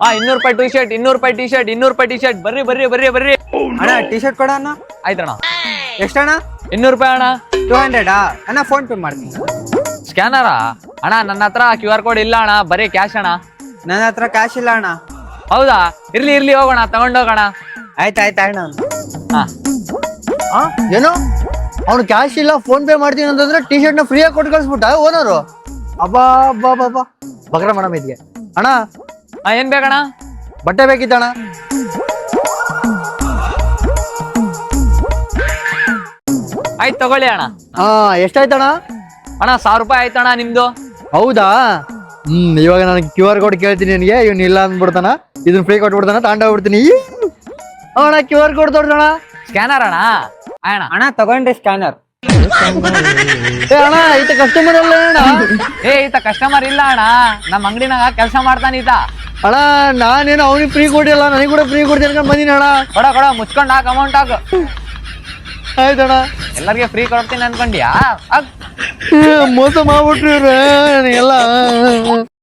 200 ರೂಪಾಯಿ T shirt 200 ರೂಪಾಯಿ T shirt 200 ರೂಪಾಯಿ ಟೀ ಶರ್ಟ್ ಬರ್ರಿ ಬರ್ರಿ ಬರ್ರಿ ಬರ್ರಿ ಅಣ್ಣ ಟಿ ಶರ್ಟ್ ಕೊಡ ಅಣ್ಣ. ಆಯ್ತಣ್ಣ ಎಷ್ಟಣ್ಣ? 200 ರೂಪಾಯಿ ಅಣ್ಣ. 200 ಅಣ್ಣ ಫೋನ್ ಪೇ ಮಾಡ್ತೀನಿ. ಸ್ಕ್ಯಾನರಾ ಅಣ್ಣ? ನನ್ನ ಹತ್ರ QR ಕೋಡ್ ಇಲ್ಲ ಅಣ್ಣ, ಬರೀ ಕ್ಯಾಶ್ ಅಣ್ಣ. ನನ್ನ ಹತ್ರ ಕ್ಯಾಶ್ ಇಲ್ಲ ಅಣ್ಣ. ಹೌದಾ? ಇರ್ಲಿ ಇರ್ಲಿ, ಹೋಗೋಣ ತಗೊಂಡೋಗೋಣ. ಆಯ್ತಾಯ್ತು ಅಣ್ಣ. ಹಾ ಏನು ಅವ್ನು ಕ್ಯಾಶ್ ಇಲ್ಲ ಫೋನ್ ಪೇ ಮಾಡ್ತೀನಿ ಅಂತಂದ್ರೆ ಟಿ ಶರ್ಟ್ ನ ಫ್ರೀ ಆಗಿ ಕೊಟ್ಟು ಕಳ್ಸ್ಬಿಟ್ಟ ಓನರು. ಅಬ್ಬಾ ಅಬ್ಬಾ ಅಬ್ಬಾ ಬಗ್ರ ಮೇಡಮ್ ಇದ್ಗೆ ಅಣ್ಣ ಏನ್ ಬೇಕಣ್ಣ? ಬಟ್ಟೆ ಬೇಕಿತ್ತಣ್ಣ. ಆಯ್ತು ತಗೊಳ್ಳಿ ಅಣ್ಣ. ಎಷ್ಟಾಯ್ತಣ್ಣ? ಅಣ್ಣ 1000 ರೂಪಾಯಿ ಆಯ್ತಣ್ಣ ನಿಮ್ದು. ಹೌದಾ? ಇವಾಗ ನಾನು QR ಕೋಡ್ ಕೇಳ್ತೀನಿ ನಿನಗೆ, ಇವ್ನು ಇಲ್ಲ ಅಂದ್ಬಿಡ್ತಾನ, ಇದನ್ನ ಫ್ರೀ ಕೊಟ್ಬಿಡ್ತಾನ, ತಾಂಡೋಗ್ಬಿಡ್ತೀನಿ. ಅಣ್ಣ QR ಕೋಡ್ ತೋರ್ಸೋಣ. ಸ್ಕ್ಯಾನರ್ ಅಣ್ಣ? ಅಣ್ಣ ಅಣ್ಣ ತಗೊಂಡ್ರಿ ಸ್ಕ್ಯಾನರ್. ಅಣ್ಣ ಈತ ಕಸ್ಟಮರ್ ಅಲ್ಲ ಅಣ್ಣ. ಈತ ಕಸ್ಟಮರ್ ಇಲ್ಲ ಅಣ್ಣ, ನಮ್ಮ ಅಂಗಡಿನಾಗ ಕೆಲಸ ಮಾಡ್ತಾನ ಈತ. ಅಣ್ಣ ನಾನೇನು ಅವ್ನಿಗೆ ಫ್ರೀ ಕೊಟ್ಟಿಲ್ಲ, ನನಗೆ ಕೂಡ ಫ್ರೀ ಕೊಡ್ತೀನಿ ಅನ್ಕೊಂಡು ಬಂದೀನಿ ಅಣ್ಣ. ಕೊಡ ಕೊಡ ಮುಚ್ಕೊಂಡ್ ಹಾಕ್, ಅಮೌಂಟ್ ಹಾಕು. ಆಯ್ತಣ್ಣ. ಎಲ್ಲರಿಗೆ ಫ್ರೀ ಕೊಡ್ತೀನಿ ಅನ್ಕೊಂಡ್ಯಾ? ಮೋಸ ಮಾಡ್ಬಿಟ್ರಿ ಇವ್ರು ನನಗೆಲ್ಲ.